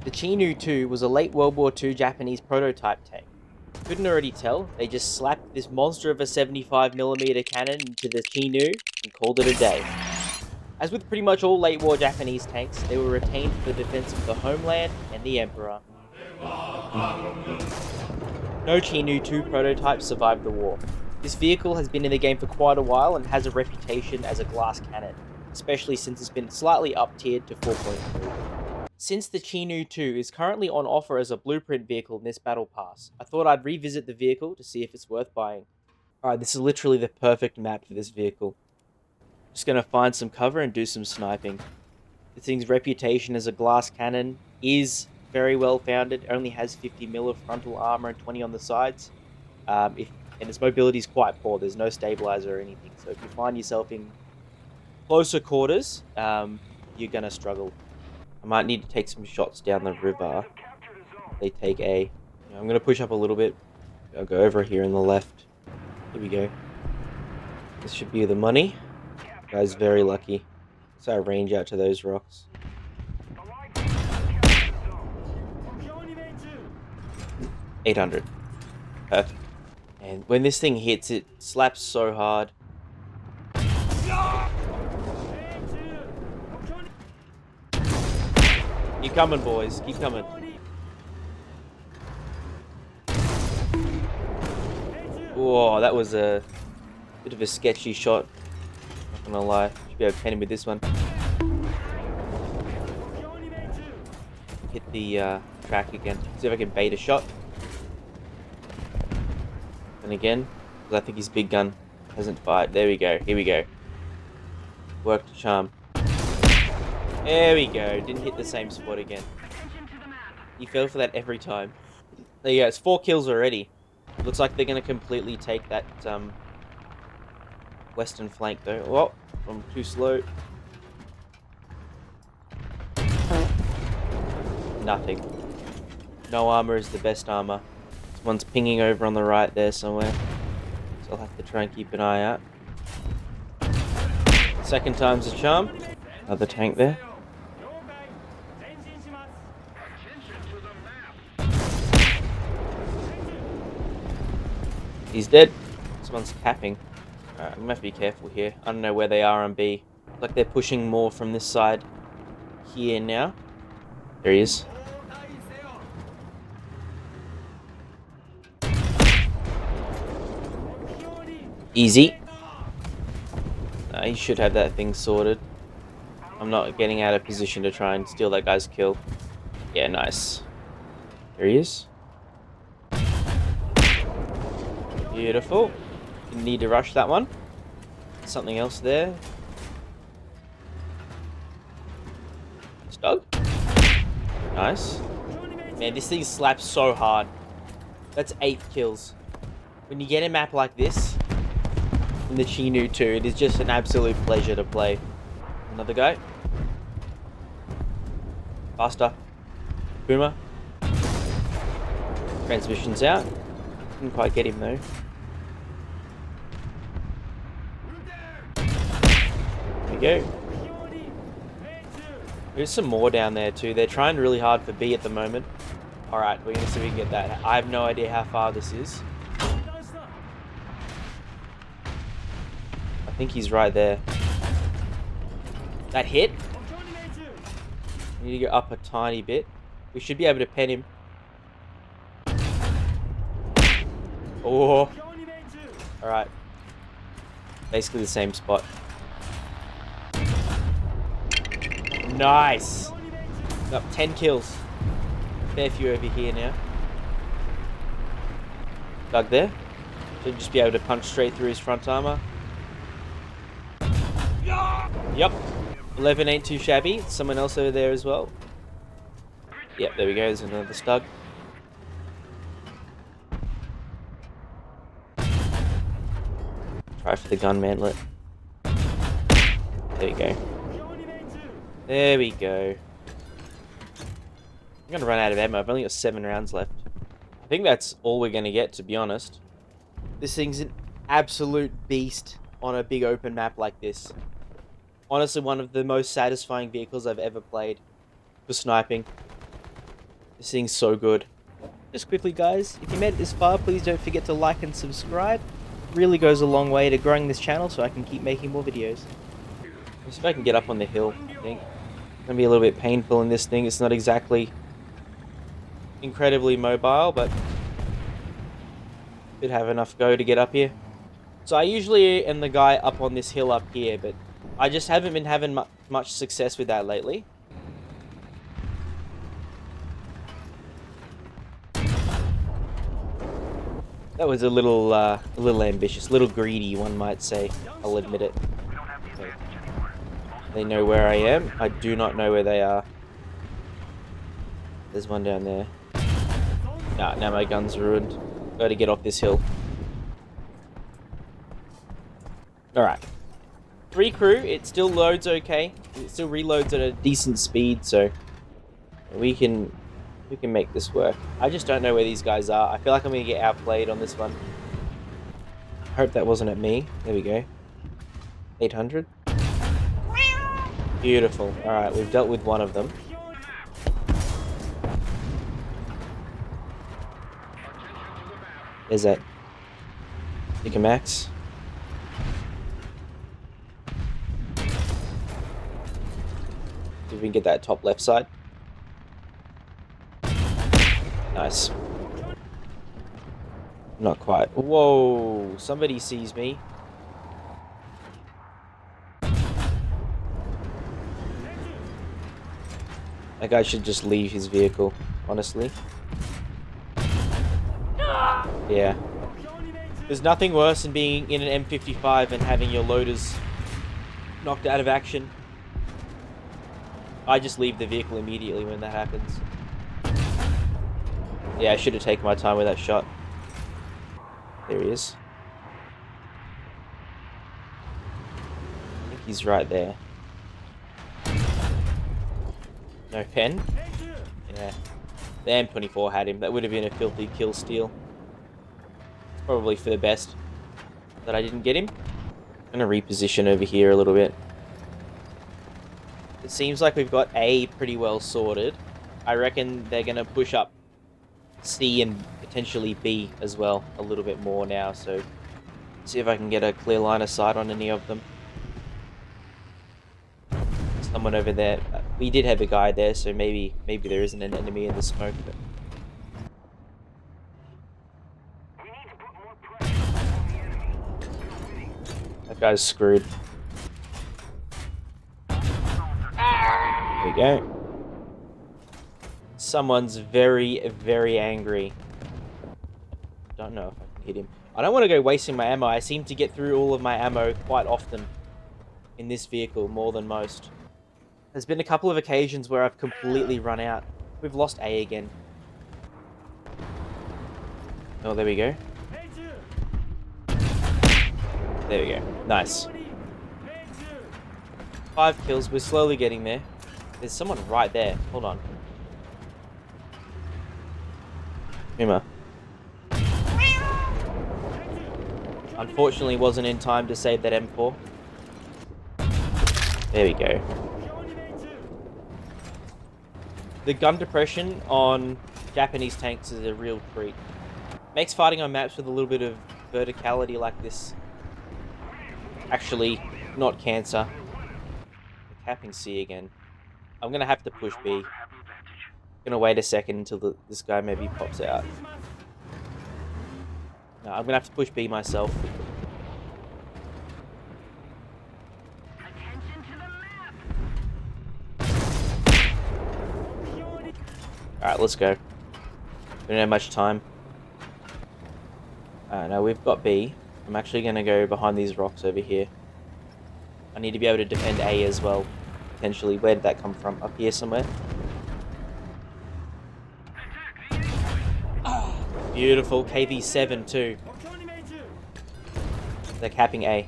The Chinu 2 was a late World War II Japanese prototype tank. Couldn't already tell, they just slapped this monster of a 75mm cannon into the Chinu and called it a day. As with pretty much all late war Japanese tanks, they were retained for the defense of the homeland and the Emperor. No Chinu 2 prototype survived the war. This vehicle has been in the game for quite a while and has a reputation as a glass cannon, especially since it's been slightly up-tiered to 4.3. Since the Chinu 2 is currently on offer as a blueprint vehicle in this battle pass, I thought I'd revisit the vehicle to see if it's worth buying. Alright, this is literally the perfect map for this vehicle. Just gonna find some cover and do some sniping. This thing's reputation as a glass cannon is very well founded. It only has 50mm of frontal armor and 20 on the sides. And its mobility is quite poor. There's no stabilizer or anything. So if you find yourself in closer quarters, you're gonna struggle. I might need to take some shots down the river. They take A. I'm gonna push up a little bit. I'll go over here on the left. Here we go. This should be the money. Guy's very lucky. So I range out to those rocks. 800. Perfect. And when this thing hits, it slaps so hard. Keep coming, boys. Keep coming. Whoa, that was a bit of a sketchy shot. Not gonna lie. Should be able to pen him with this one. Hit the track again. See if I can bait a shot. And again, because I think his big gun hasn't fired. There we go. Here we go. Worked a charm. There we go. Didn't hit the same spot again. He fell for that every time. There you go. It's 4 kills already. Looks like they're going to completely take that western flank though. Oh, I'm too slow. Nothing. No armor is the best armor. This one's pinging over on the right there somewhere. So I'll have to try and keep an eye out. Second time's a charm. Another tank there. He's dead. This one's capping. Alright, I'm gonna have to be careful here. I don't know where they are on B. Looks like they're pushing more from this side here now. There he is. Easy. He should have that thing sorted. I'm not getting out of position to try and steal that guy's kill. Yeah, nice. There he is. Beautiful. Didn't need to rush that one. Something else there. Stug. Nice. Man, this thing slaps so hard. That's 8 kills. When you get a map like this, in the Chinu 2, it is just an absolute pleasure to play. Another guy. Faster. Boomer. Transmission's out. Didn't quite get him though. There we go. There's some more down there too. They're trying really hard for B at the moment. Alright, we're gonna see if we can get that. I have no idea how far this is. I think he's right there. That hit. We need to go up a tiny bit. We should be able to pen him. Oh. Alright. Basically the same spot. Nice. Got 10 kills. Fair few over here now. Dug there. Should just be able to punch straight through his front armor. Yep. 11 ain't too shabby. Someone else over there as well. Yep, there we go. There's another stug. Try for the gun mantlet. There you go. There we go. I'm gonna run out of ammo. I've only got 7 rounds left. I think that's all we're gonna get, to be honest. This thing's an absolute beast on a big open map like this. Honestly, one of the most satisfying vehicles I've ever played for sniping. This thing's so good. Just quickly, guys, if you made it this far, please don't forget to like and subscribe. It really goes a long way to growing this channel so I can keep making more videos. Let's see if I can get up on the hill, I think. It's gonna be a little bit painful in this thing. It's not exactly incredibly mobile, but should have enough go to get up here. So I usually am the guy up on this hill up here, but I just haven't been having much success with that lately. That was a little ambitious, a little greedy, one might say. I'll admit it. Okay. They know where I am. I do not know where they are. There's one down there. Nah, now my gun's ruined. Gotta get off this hill. Alright. 3 crew, it still loads okay. It still reloads at a decent speed, so we can make this work. I just don't know where these guys are. I feel like I'm gonna get outplayed on this one. I hope that wasn't at me. There we go. 800. Beautiful. Alright, we've dealt with one of them. There's that Nick Max. See if we can get that top left side. Nice. Not quite. Whoa, somebody sees me. That guy should just leave his vehicle, honestly. Yeah. There's nothing worse than being in an M55 and having your loaders knocked out of action. I just leave the vehicle immediately when that happens. Yeah, I should have taken my time with that shot. There he is. I think he's right there. No pen? Yeah. The M24 had him. That would have been a filthy kill steal. Probably for the best that I didn't get him. I'm gonna reposition over here a little bit. It seems like we've got A pretty well sorted. I reckon they're gonna push up C and potentially B as well a little bit more now, so see if I can get a clear line of sight on any of them. Someone over there. We did have a guy there, so maybe there isn't an enemy in the smoke. But that guy's screwed. There we go. Someone's very, very angry. Don't know if I can hit him. I don't want to go wasting my ammo. I seem to get through all of my ammo quite often in this vehicle, more than most. There's been a couple of occasions where I've completely run out. We've lost A again. Oh, there we go. There we go. Nice. 5 kills. We're slowly getting there. There's someone right there. Hold on. Uma. Unfortunately, wasn't in time to save that M4. There we go. The gun depression on Japanese tanks is a real treat. Makes fighting on maps with a little bit of verticality like this actually not cancer. Capping C again. I'm gonna have to push B. Gonna wait a second until this guy maybe pops out. No, I'm gonna have to push B myself. Alright, let's go. We don't have much time. Now we've got B. I'm actually gonna go behind these rocks over here. I need to be able to defend A as well. Potentially. Where did that come from? Up here somewhere? Beautiful. KV7 too. They're capping A.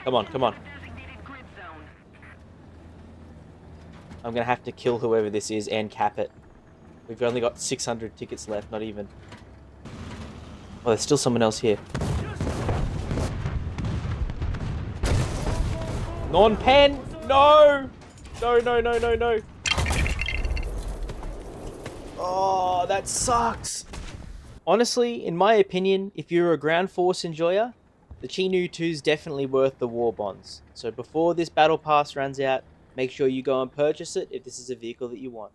Come on, come on. I'm gonna have to kill whoever this is and cap it. We've only got 600 tickets left, not even. Oh, there's still someone else here. Non-pen! No! No, no, no, no, no. Oh, that sucks! Honestly, in my opinion, if you're a ground force enjoyer, the Chi-Nu 2 is definitely worth the war bonds. So before this battle pass runs out, make sure you go and purchase it if this is a vehicle that you want.